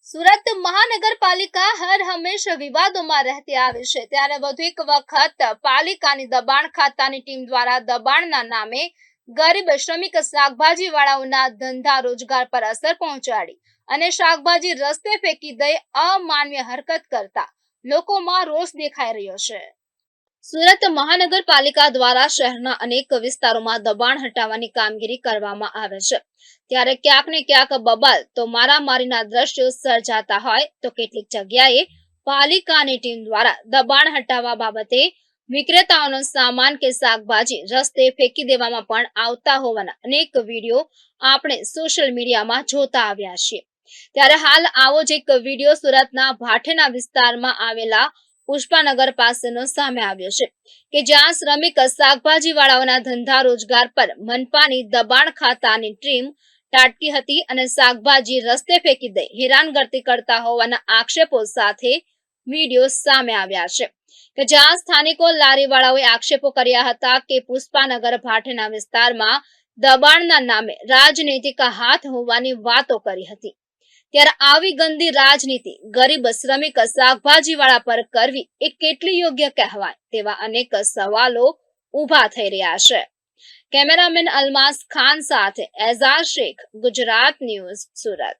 સુરત મહાનગરપાલિકા હર હંમેશા વિવાદોમાં રહેતી આવી છે, ત્યારે વધુ એક વખત પાલિકાની દબાણ ખાતાની ટીમ દ્વારા દબાણના નામે ગરીબ શ્રમિક શાકભાજી વાળાઓના ધંધા રોજગાર પર અસર પહોંચાડી અને શાકભાજી રસ્તે ફેંકી દઈ અમાનવીય હરકત કરતા લોકોમાં રોષ દેખાઈ રહ્યો છે। સુરત મહાનગરપાલિકા દ્વારા શહેરના અનેક વિસ્તારોમાં દબાણ હટાવવાની કામગીરી કરવામાં આવે છે, ત્યારે ક્યાંક ને ક્યાંક બબાલ તો મારામારીના દ્રશ્યો સર્જાતા હોય તો કેટલીક જગ્યાએ પાલિકાની ટીમ દ્વારા દબાણ હટાવવા બાબતે વિક્રેતાઓનો સામાન કે શાકભાજી રસ્તે ફેંકી દેવામાં પણ આવતા હોવાના અનેક વિડીયો આપણે સોશિયલ મીડિયામાં જોતા આવ્યા છીએ। ત્યારે હાલ આવો જ એક વિડીયો સુરતના ભાઠેના વિસ્તારમાં આવેલા પુષ્પાનગર પાસેનો સામે આવ્યો છે કે જ્યાં શ્રમિક શાકભાજી વાળાઓના ધંધા રોજગાર પર મનપાની દબાણ ખાતાની ટીમ તાટકી હતી અને શાકભાજી રસ્તે ફેંકી દઈ હેરાનગતિ કરતા હોવાના આક્ષેપો સાથે વિડીયો સામે આવ્યા છે કે જ્યાં સ્થાનિકો લારીવાળાઓએ આક્ષેપો કર્યા હતા કે પુષ્પાનગર ભાઠેના વિસ્તારમાં દબાણના નામે રાજનૈતિક હાથ હોવાની વાતો કરી હતી। ત્યારે આવી ગંદી રાજનીતિ ગરીબ શ્રમિક શાકભાજી વાળા પર કરવી એ કેટલી યોગ્ય કહેવાય તેવા અનેક સવાલો ઊભા થઈ રહ્યા છે। કેમેરામેન અલમાસ ખાન સાથે એઝાર શેખ, ગુજરાત ન્યૂઝ, સુરત।